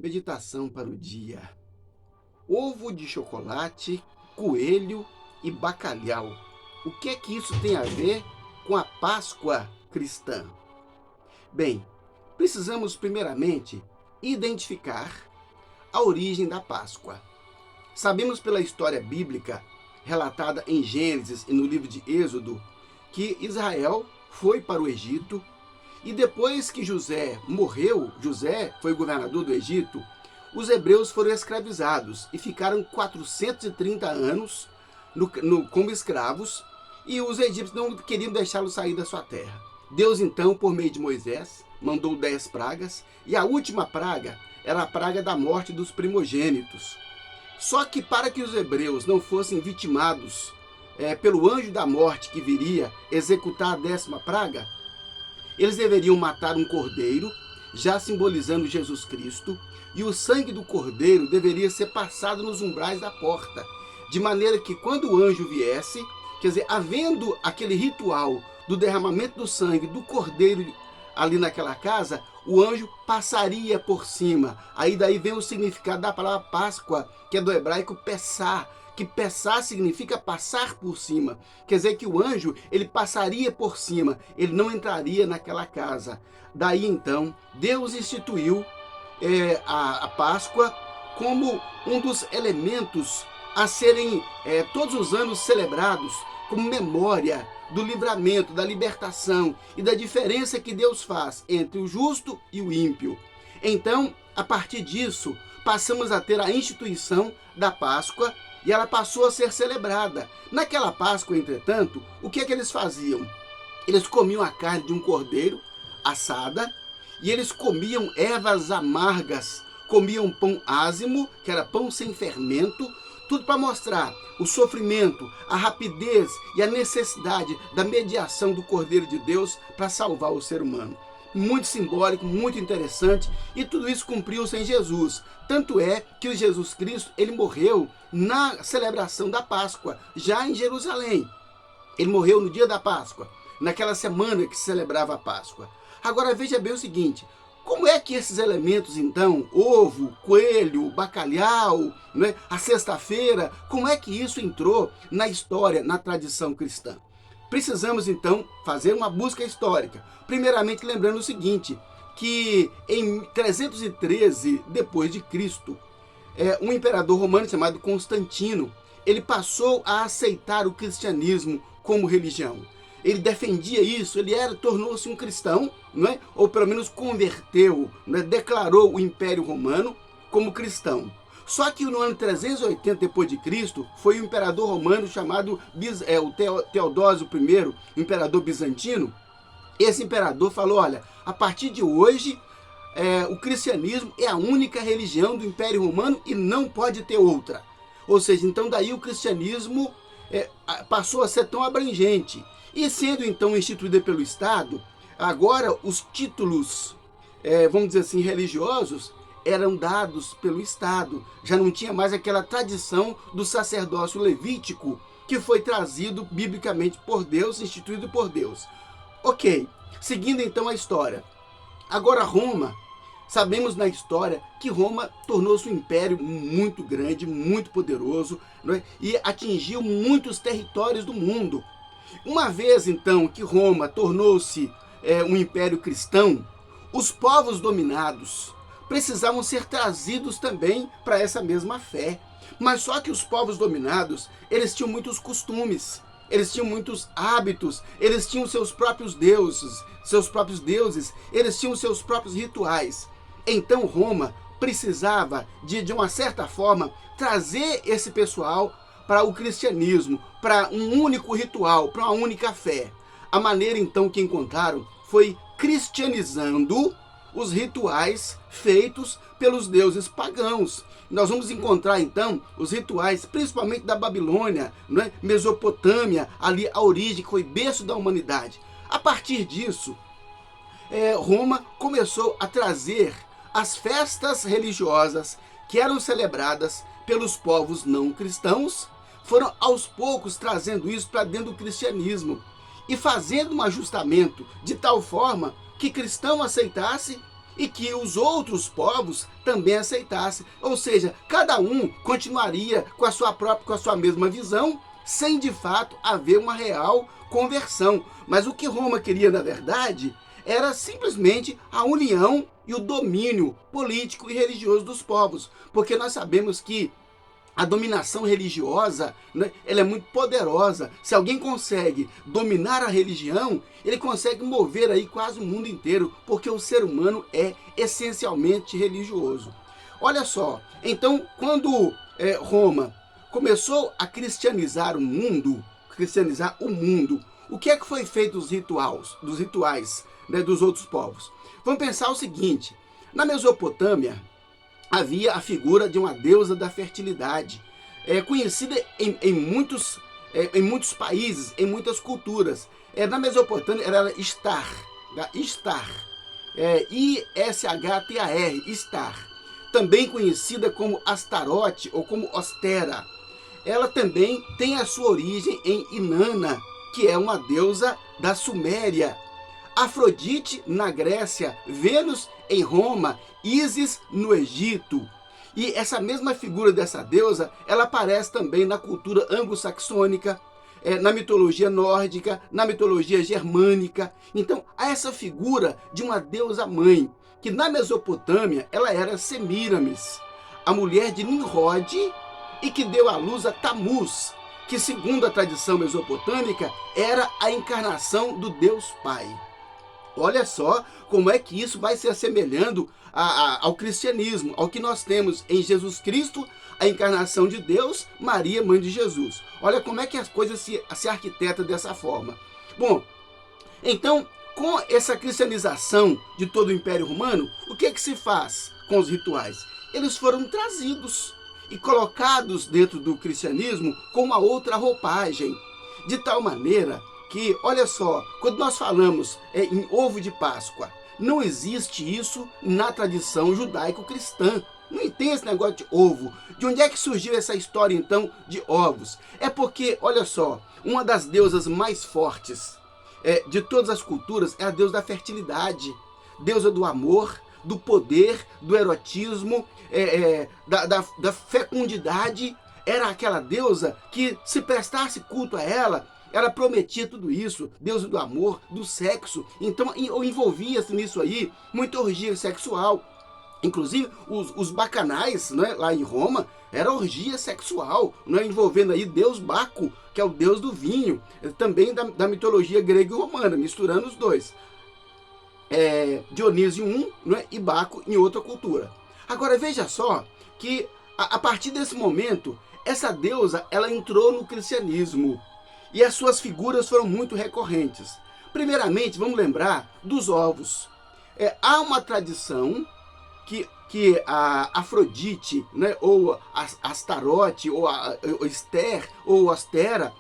Meditação para o dia. Ovo de chocolate, coelho e bacalhau. O que é que isso tem a ver com a Páscoa cristã? Bem, precisamos primeiramente identificar a origem da Páscoa. Sabemos pela história bíblica, relatada em Gênesis e no livro de Êxodo, que Israel foi para o Egito e depois que José morreu, José foi governador do Egito, os hebreus foram escravizados e ficaram 430 anos como escravos, e os egípcios não queriam deixá-los sair da sua terra. Deus então, por meio de Moisés, mandou 10 pragas, e a última praga era a praga da morte dos primogênitos. Só que para que os hebreus não fossem vitimados pelo anjo da morte que viria executar a 10ª praga, eles deveriam matar um cordeiro, já simbolizando Jesus Cristo, e o sangue do cordeiro deveria ser passado nos umbrais da porta, de maneira que quando o anjo viesse, quer dizer, havendo aquele ritual do derramamento do sangue do cordeiro ali naquela casa, o anjo passaria por cima. Aí daí vem o significado da palavra Páscoa, que é do hebraico pessar, que pessar significa passar por cima. Quer dizer que o anjo, ele passaria por cima, ele não entraria naquela casa. Daí então, Deus instituiu a Páscoa como um dos elementos a serem todos os anos celebrados como memória do livramento, da libertação e da diferença que Deus faz entre o justo e o ímpio. Então, a partir disso, passamos a ter a instituição da Páscoa e ela passou a ser celebrada. Naquela Páscoa, entretanto, o que é que eles faziam? Eles comiam a carne de um cordeiro assada e eles comiam ervas amargas, comiam pão ázimo, que era pão sem fermento, tudo para mostrar o sofrimento, a rapidez e a necessidade da mediação do Cordeiro de Deus para salvar o ser humano. Muito simbólico, muito interessante, e tudo isso cumpriu-se em Jesus. Tanto é que o Jesus Cristo, ele morreu na celebração da Páscoa, já em Jerusalém. Ele morreu no dia da Páscoa, naquela semana que se celebrava a Páscoa. Agora veja bem o seguinte, como é que esses elementos então, ovo, coelho, bacalhau, né, a sexta-feira, como é que isso entrou na história, na tradição cristã? Precisamos então fazer uma busca histórica. Primeiramente lembrando o seguinte, que em 313 depois de Cristo, um imperador romano chamado Constantino, ele passou a aceitar o cristianismo como religião. Ele defendia isso, tornou-se um cristão, não é? Ou pelo menos converteu, não é? Declarou o Império Romano como cristão. Só que no ano 380 depois de Cristo, foi o imperador romano chamado Teodósio I, o imperador bizantino. Esse imperador falou, olha, a partir de hoje, o cristianismo é a única religião do Império Romano e não pode ter outra. Ou seja, então daí o cristianismo passou a ser tão abrangente. E sendo então instituída pelo Estado, agora os títulos, vamos dizer assim, religiosos, eram dados pelo Estado. Já não tinha mais aquela tradição do sacerdócio levítico que foi trazido biblicamente por Deus, instituído por Deus. Ok, seguindo então a história. Agora Roma, sabemos na história que Roma tornou-se um império muito grande, muito poderoso, não é? E atingiu muitos territórios do mundo. Uma vez então que Roma tornou-se um império cristão, os povos dominados precisavam ser trazidos também para essa mesma fé. Mas só que os povos dominados, eles tinham muitos costumes, eles tinham muitos hábitos, eles tinham seus próprios deuses, eles tinham seus próprios rituais. Então Roma precisava de uma certa forma, trazer esse pessoal para o cristianismo, para um único ritual, para uma única fé. A maneira então que encontraram foi cristianizando os rituais feitos pelos deuses pagãos. Nós vamos encontrar então os rituais, principalmente da Babilônia, né? Mesopotâmia, ali a origem, que foi berço da humanidade. A partir disso, Roma começou a trazer as festas religiosas que eram celebradas pelos povos não cristãos, foram aos poucos trazendo isso para dentro do cristianismo e fazendo um ajustamento de tal forma que cristão aceitasse e que os outros povos também aceitassem. Ou seja, cada um continuaria com a sua mesma visão, sem de fato haver uma real conversão. Mas o que Roma queria, na verdade, era simplesmente a união e o domínio político e religioso dos povos, porque nós sabemos que a dominação religiosa, né, ela é muito poderosa. Se alguém consegue dominar a religião, ele consegue mover aí quase o mundo inteiro, porque o ser humano é essencialmente religioso. Olha só, então quando Roma começou a cristianizar o mundo, o que é que foi feito dos rituais, né, dos outros povos? Vamos pensar o seguinte: na Mesopotâmia havia a figura de uma deusa da fertilidade, conhecida em muitos países, em muitas culturas. Na Mesopotâmia era Ishtar, I-S-H-T-A-R, Ishtar, também conhecida como Astarote ou como Ostera. Ela também tem a sua origem em Inanna, que é uma deusa da Suméria. Afrodite na Grécia, Vênus em Roma, Ísis no Egito. E essa mesma figura dessa deusa, ela aparece também na cultura anglo-saxônica, na mitologia nórdica, na mitologia germânica. Então, há essa figura de uma deusa mãe, que na Mesopotâmia ela era Semíramis, a mulher de Nimrod, e que deu à luz a Tamuz, que segundo a tradição mesopotâmica era a encarnação do Deus Pai. Olha só como é que isso vai se assemelhando ao cristianismo, ao que nós temos em Jesus Cristo, a encarnação de Deus, Maria, mãe de Jesus. Olha como é que as coisas se arquitetam dessa forma. Bom, então, com essa cristianização de todo o Império Romano, o que é que se faz com os rituais? Eles foram trazidos e colocados dentro do cristianismo com uma outra roupagem, de tal maneira que, olha só, quando nós falamos em ovo de Páscoa, não existe isso na tradição judaico-cristã. Não tem esse negócio de ovo. De onde é que surgiu essa história, então, de ovos? É porque, olha só, uma das deusas mais fortes de todas as culturas é a deusa da fertilidade, deusa do amor, do poder, do erotismo, da fecundidade. Era aquela deusa que, se prestasse culto a ela, ela prometia tudo isso, deusa do amor, do sexo. Então envolvia-se nisso aí muita orgia sexual. Inclusive os bacanais, né, lá em Roma, era orgia sexual, né, envolvendo aí Deus Baco, que é o deus do vinho, também da mitologia grega e romana, misturando os dois. Dionísio em um, né, e Baco em outra cultura. Agora veja só que a partir desse momento, essa deusa ela entrou no cristianismo. E as suas figuras foram muito recorrentes. Primeiramente, vamos lembrar dos ovos. Há uma tradição que a Afrodite, né, ou a Astarote, ou a Esther, ou Ostera,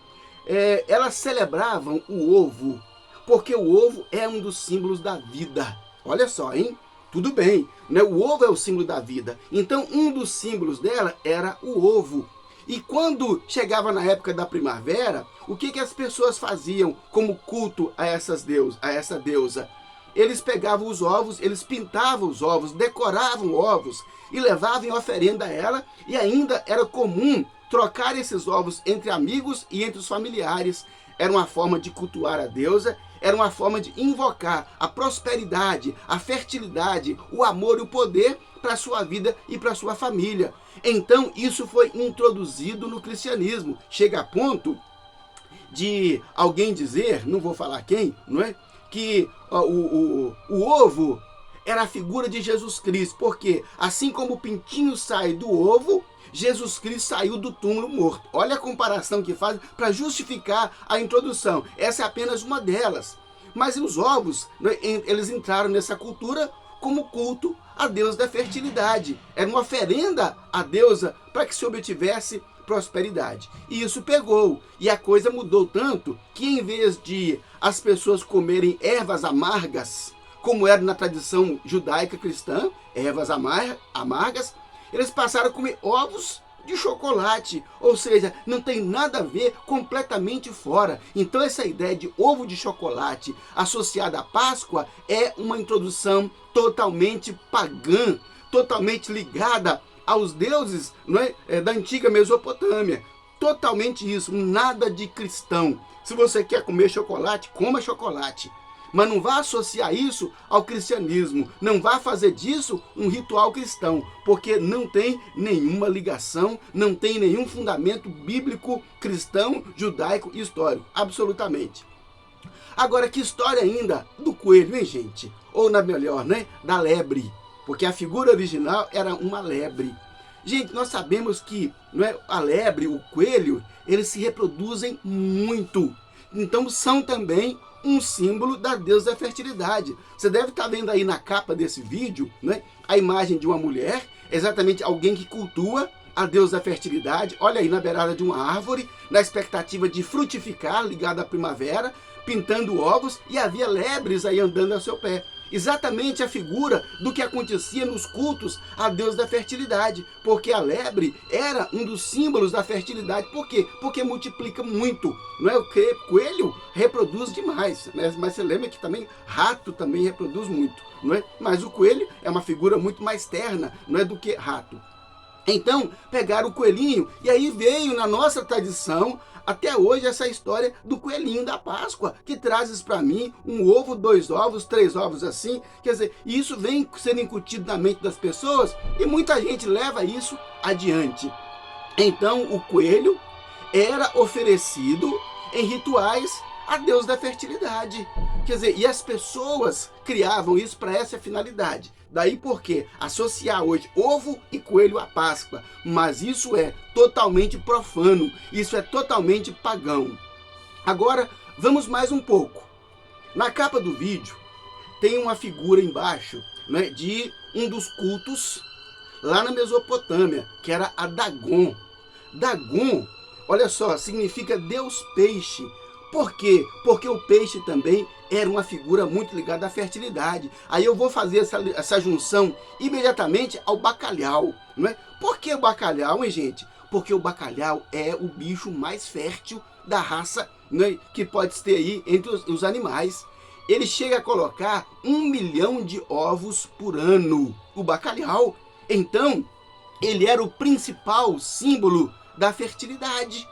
elas celebravam o ovo, porque o ovo é um dos símbolos da vida. Olha só, hein? Tudo bem, né? O ovo é o símbolo da vida. Então, um dos símbolos dela era o ovo. E quando chegava na época da primavera, o que as pessoas faziam como culto a essa deusa? Eles pegavam os ovos, eles pintavam os ovos, decoravam ovos e levavam em oferenda a ela, e ainda era comum trocar esses ovos entre amigos e entre os familiares. Era uma forma de cultuar a deusa, era uma forma de invocar a prosperidade, a fertilidade, o amor e o poder para a sua vida e para a sua família. Então isso foi introduzido no cristianismo. Chega a ponto de alguém dizer, não vou falar quem, não é? Que o ovo era a figura de Jesus Cristo, porque assim como o pintinho sai do ovo, Jesus Cristo saiu do túmulo morto. Olha a comparação que faz para justificar a introdução. Essa é apenas uma delas. Mas os ovos, né, eles entraram nessa cultura como culto à deusa da fertilidade. Era uma oferenda à deusa para que se obtivesse prosperidade. E isso pegou. E a coisa mudou tanto que, em vez de as pessoas comerem ervas amargas, como era na tradição judaica cristã, ervas amargas, eles passaram a comer ovos de chocolate, ou seja, não tem nada a ver, completamente fora. Então essa ideia de ovo de chocolate associada à Páscoa é uma introdução totalmente pagã, totalmente ligada aos deuses, não é, da antiga Mesopotâmia. Totalmente isso, nada de cristão. Se você quer comer chocolate, coma chocolate. Mas não vá associar isso ao cristianismo. Não vá fazer disso um ritual cristão, porque não tem nenhuma ligação, não tem nenhum fundamento bíblico, cristão, judaico e histórico. Absolutamente. Agora, que história ainda do coelho, hein, gente? Ou, na melhor, né, da lebre. Porque a figura original era uma lebre. Gente, nós sabemos que, não é, a lebre, o coelho, eles se reproduzem muito. Então, são também um símbolo da deusa da fertilidade. Você deve estar vendo aí na capa desse vídeo, né, a imagem de uma mulher, exatamente alguém que cultua a deusa da fertilidade. Olha aí na beirada de uma árvore, na expectativa de frutificar, ligada à primavera, pintando ovos, e havia lebres aí andando ao seu pé. Exatamente a figura do que acontecia nos cultos à deusa da fertilidade, porque a lebre era um dos símbolos da fertilidade. Por quê? Porque multiplica muito, não é? O que coelho reproduz demais, né? Mas você lembra que também rato também reproduz muito, não é? Mas o coelho é uma figura muito mais terna, não é, do que rato. Então pegaram o coelhinho e aí veio na nossa tradição até hoje essa história do coelhinho da Páscoa, que trazes para mim um ovo, 2 ovos, 3 ovos assim. Quer dizer, isso vem sendo incutido na mente das pessoas e muita gente leva isso adiante. Então o coelho era oferecido em rituais a Deus da fertilidade. Quer dizer, e as pessoas criavam isso para essa finalidade. Daí porque associar hoje ovo e coelho à Páscoa, mas isso é totalmente profano, isso é totalmente pagão. Agora, vamos mais um pouco. Na capa do vídeo, tem uma figura embaixo, né, de um dos cultos lá na Mesopotâmia, que era a Dagon. Dagon, olha só, significa Deus Peixe. Por quê? Porque o peixe também era uma figura muito ligada à fertilidade. Aí eu vou fazer essa junção imediatamente ao bacalhau, não é? Por que o bacalhau, hein, gente? Porque o bacalhau é o bicho mais fértil da raça, né, que pode ter aí entre os animais. Ele chega a colocar 1 milhão de ovos por ano, o bacalhau. Então, ele era o principal símbolo da fertilidade.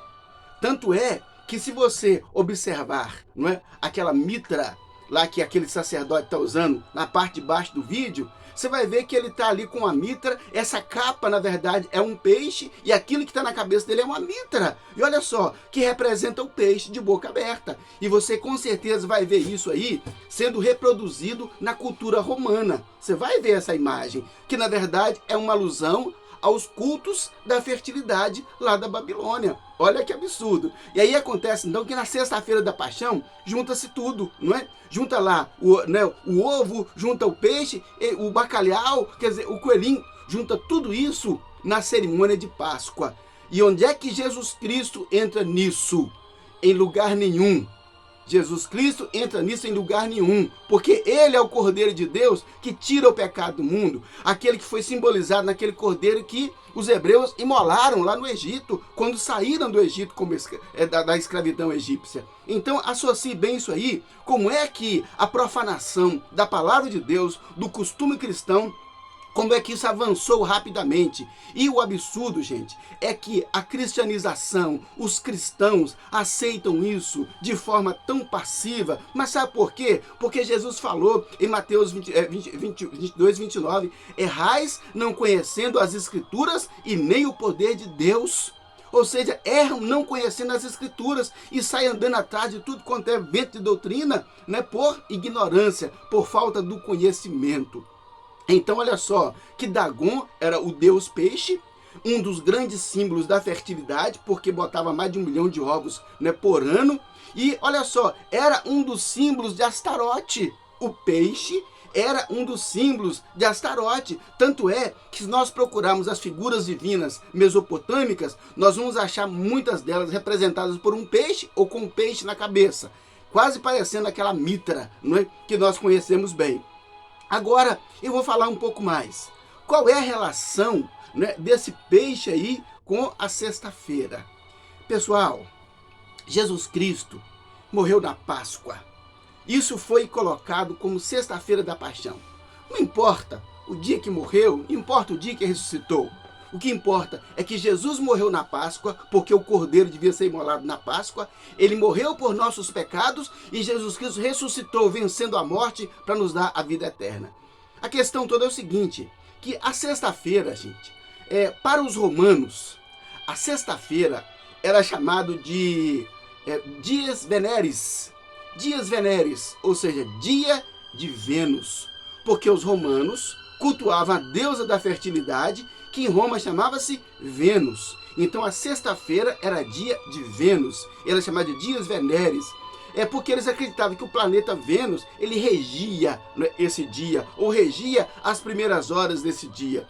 Tanto é que se você observar, não é, aquela mitra lá que aquele sacerdote está usando na parte de baixo do vídeo, você vai ver que ele está ali com a mitra. Essa capa, na verdade, é um peixe e aquilo que está na cabeça dele é uma mitra. E olha só, que representa o peixe de boca aberta. E você com certeza vai ver isso aí sendo reproduzido na cultura romana. Você vai ver essa imagem, que na verdade é uma alusão aos cultos da fertilidade lá da Babilônia. Olha que absurdo. E aí acontece então que na sexta-feira da paixão junta-se tudo, não é? Junta lá o ovo, junta o peixe, o bacalhau, quer dizer, o coelhinho, junta tudo isso na cerimônia de Páscoa. E onde é que Jesus Cristo entra nisso? Em lugar nenhum. Jesus Cristo entra nisso em lugar nenhum, porque ele é o Cordeiro de Deus que tira o pecado do mundo, aquele que foi simbolizado naquele cordeiro que os hebreus imolaram lá no Egito, quando saíram do Egito da escravidão egípcia. Então associe bem isso aí, como é que a profanação da palavra de Deus, do costume cristão, como é que isso avançou rapidamente. E o absurdo, gente, é que a cristianização, os cristãos aceitam isso de forma tão passiva. Mas sabe por quê? Porque Jesus falou em Mateus 22, 29, errais não conhecendo as escrituras e nem o poder de Deus. Ou seja, erram não conhecendo as escrituras e saem andando atrás de tudo quanto é vento de doutrina, né, por ignorância, por falta do conhecimento. Então olha só, que Dagon era o deus peixe, um dos grandes símbolos da fertilidade, porque botava mais de 1 milhão de ovos, né, por ano. E olha só, era um dos símbolos de Astarote. O peixe era um dos símbolos de Astarote. Tanto é que se nós procurarmos as figuras divinas mesopotâmicas, nós vamos achar muitas delas representadas por um peixe ou com um peixe na cabeça, quase parecendo aquela mitra, não é, que nós conhecemos bem. Agora eu vou falar um pouco mais. Qual é a relação, né, desse peixe aí com a sexta-feira? Pessoal, Jesus Cristo morreu na Páscoa. Isso foi colocado como sexta-feira da paixão. Não importa o dia que morreu, não importa o dia que ressuscitou. O que importa é que Jesus morreu na Páscoa, porque o Cordeiro devia ser imolado na Páscoa. Ele morreu por nossos pecados e Jesus Cristo ressuscitou, vencendo a morte para nos dar a vida eterna. A questão toda é o seguinte, que a sexta-feira, gente, para os romanos, a sexta-feira era chamado de Dies Veneris. Dies Veneris, ou seja, dia de Vênus, porque os romanos cultuavam a deusa da fertilidade, que em Roma chamava-se Vênus. Então a sexta-feira era dia de Vênus, era chamada de Dies Veneris. É porque eles acreditavam que o planeta Vênus, ele regia esse dia, ou regia as primeiras horas desse dia.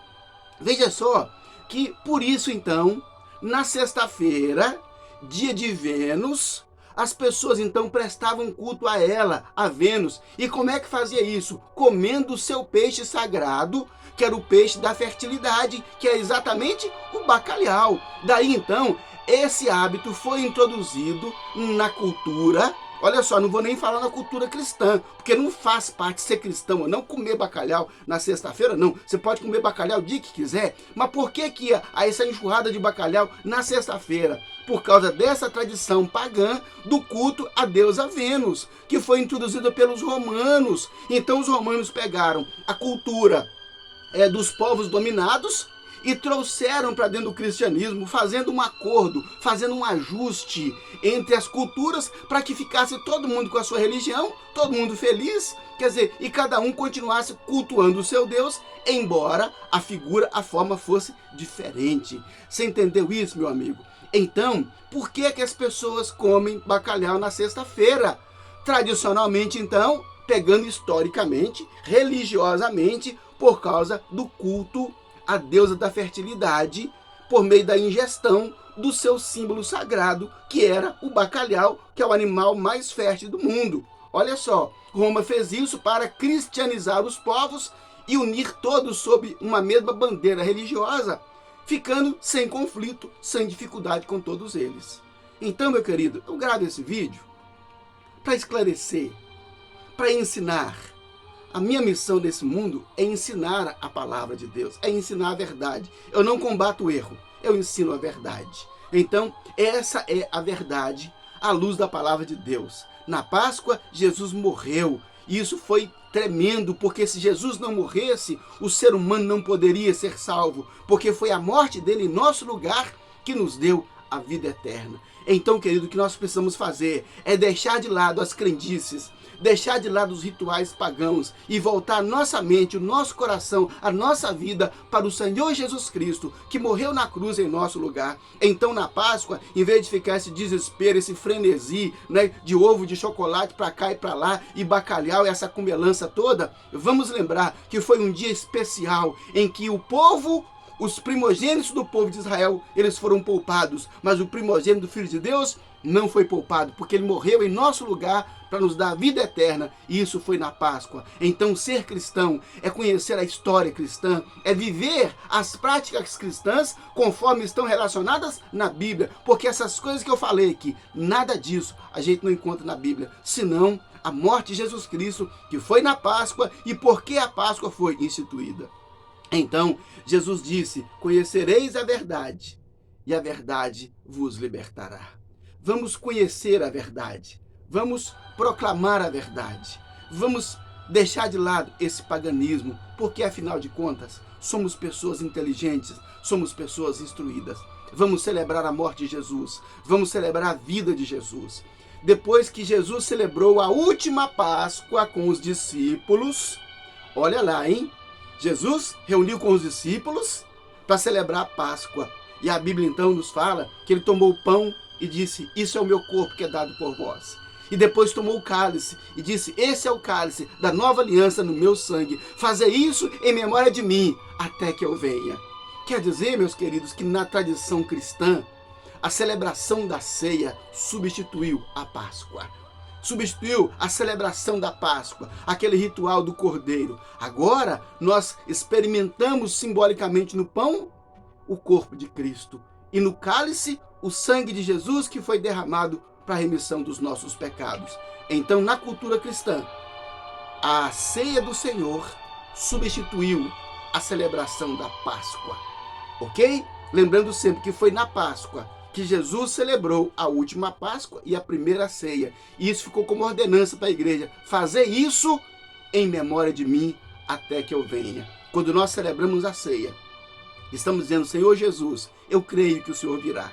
Veja só que por isso então, na sexta-feira, dia de Vênus, as pessoas então prestavam culto a ela, a Vênus. E como é que fazia isso? Comendo o seu peixe sagrado, que era o peixe da fertilidade, que é exatamente o bacalhau. Daí então, esse hábito foi introduzido na cultura. Olha só, não vou nem falar na cultura cristã, porque não faz parte ser cristão ou não comer bacalhau na sexta-feira, não. Você pode comer bacalhau o dia que quiser, mas por que há essa enxurrada de bacalhau na sexta-feira? Por causa dessa tradição pagã do culto à deusa Vênus, que foi introduzida pelos romanos. Então os romanos pegaram a cultura dos povos dominados e trouxeram para dentro do cristianismo, fazendo um acordo, fazendo um ajuste entre as culturas, para que ficasse todo mundo com a sua religião, todo mundo feliz, quer dizer, e cada um continuasse cultuando o seu Deus, embora a figura, a forma fosse diferente. Você entendeu isso, meu amigo? Então, por que as pessoas comem bacalhau na sexta-feira? Tradicionalmente, então, pegando historicamente, religiosamente, por causa do culto a deusa da fertilidade, por meio da ingestão do seu símbolo sagrado, que era o bacalhau, que é o animal mais fértil do mundo. Olha só, Roma fez isso para cristianizar os povos e unir todos sob uma mesma bandeira religiosa, ficando sem conflito, sem dificuldade com todos eles. Então, meu querido, eu gravo esse vídeo para esclarecer, para ensinar. A minha missão nesse mundo é ensinar a palavra de Deus, é ensinar a verdade. Eu não combato o erro, eu ensino a verdade. Então, essa é a verdade à luz da palavra de Deus. Na Páscoa, Jesus morreu. E isso foi tremendo, porque se Jesus não morresse, o ser humano não poderia ser salvo, porque foi a morte dele em nosso lugar que nos deu a vida eterna. Então, querido, o que nós precisamos fazer é deixar de lado as crendices, deixar de lado os rituais pagãos e voltar a nossa mente, o nosso coração, a nossa vida para o Senhor Jesus Cristo, que morreu na cruz em nosso lugar. Então, na Páscoa, em vez de ficar esse desespero, esse frenesi, né, de ovo de chocolate para cá e para lá, e bacalhau, essa comelança toda, vamos lembrar que foi um dia especial em que o povo, os primogênitos do povo de Israel, eles foram poupados, mas o primogênito do Filho de Deus não foi poupado, porque ele morreu em nosso lugar para nos dar a vida eterna, e isso foi na Páscoa. Então, ser cristão é conhecer a história cristã, é viver as práticas cristãs conforme estão relacionadas na Bíblia, porque essas coisas que eu falei aqui, nada disso a gente não encontra na Bíblia, senão a morte de Jesus Cristo, que foi na Páscoa, e por que a Páscoa foi instituída. Então, Jesus disse: conhecereis a verdade, e a verdade vos libertará. Vamos conhecer a verdade, vamos proclamar a verdade, vamos deixar de lado esse paganismo, porque afinal de contas, somos pessoas inteligentes, somos pessoas instruídas. Vamos celebrar a morte de Jesus, vamos celebrar a vida de Jesus. Depois que Jesus celebrou a última Páscoa com os discípulos, olha lá, hein? Jesus reuniu com os discípulos para celebrar a Páscoa. E a Bíblia então nos fala que ele tomou o pão e disse: isso é o meu corpo que é dado por vós. E depois tomou o cálice e disse: esse é o cálice da nova aliança no meu sangue. Fazei isso em memória de mim, até que eu venha. Quer dizer, meus queridos, que na tradição cristã, a celebração da ceia substituiu a Páscoa. Substituiu a celebração da Páscoa, aquele ritual do Cordeiro. Agora, nós experimentamos simbolicamente no pão o corpo de Cristo e no cálice o sangue de Jesus, que foi derramado para a remissão dos nossos pecados. Então, na cultura cristã, a ceia do Senhor substituiu a celebração da Páscoa, ok? Lembrando sempre que foi na Páscoa que Jesus celebrou a última Páscoa e a primeira ceia. E isso ficou como ordenança para a igreja. Fazer isso em memória de mim até que eu venha. Quando nós celebramos a ceia, estamos dizendo: Senhor Jesus, eu creio que o Senhor virá.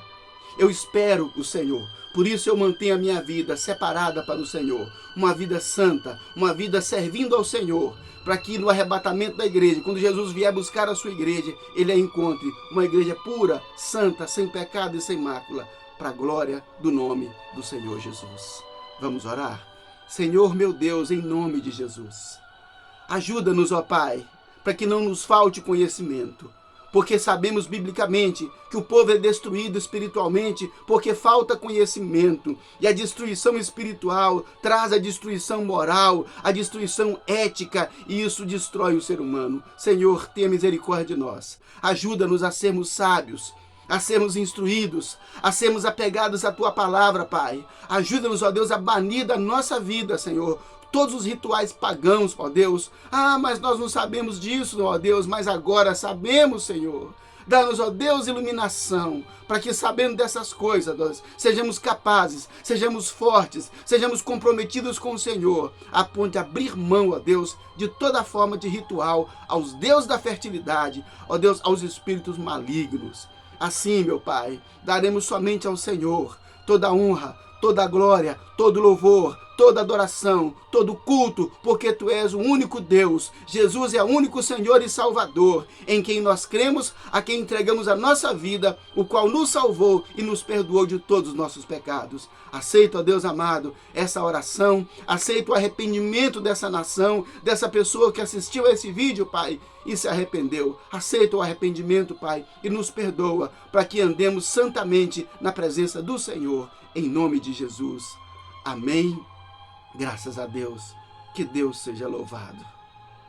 Eu espero o Senhor. Por isso eu mantenho a minha vida separada para o Senhor. Uma vida santa, uma vida servindo ao Senhor. Para que no arrebatamento da igreja, quando Jesus vier buscar a sua igreja, ele a encontre uma igreja pura, santa, sem pecado e sem mácula, para a glória do nome do Senhor Jesus. Vamos orar? Senhor meu Deus, em nome de Jesus, ajuda-nos, ó Pai, para que não nos falte conhecimento, porque sabemos biblicamente que o povo é destruído espiritualmente porque falta conhecimento. E a destruição espiritual traz a destruição moral, a destruição ética, e isso destrói o ser humano. Senhor, tenha misericórdia de nós. Ajuda-nos a sermos sábios, a sermos instruídos, a sermos apegados à Tua palavra, Pai. Ajuda-nos, ó Deus, a banir da nossa vida, Senhor, todos os rituais pagãos, ó Deus. Mas nós não sabemos disso, ó Deus, mas agora sabemos, Senhor. Dá-nos, ó Deus, iluminação, para que, sabendo dessas coisas, nós sejamos capazes, sejamos fortes, sejamos comprometidos com o Senhor, a ponto de abrir mão, ó Deus, de toda forma de ritual aos deuses da fertilidade, ó Deus, aos espíritos malignos. Assim, meu Pai, daremos somente ao Senhor toda a honra, toda a glória, todo louvor, toda adoração, todo culto, porque Tu és o único Deus. Jesus é o único Senhor e Salvador, em quem nós cremos, a quem entregamos a nossa vida, o qual nos salvou e nos perdoou de todos os nossos pecados. Aceito, ó Deus amado, essa oração, aceito o arrependimento dessa nação, dessa pessoa que assistiu a esse vídeo, Pai, e se arrependeu. Aceita o arrependimento, Pai, e nos perdoa, para que andemos santamente na presença do Senhor, em nome de Jesus. Amém. Graças a Deus. Que Deus seja louvado.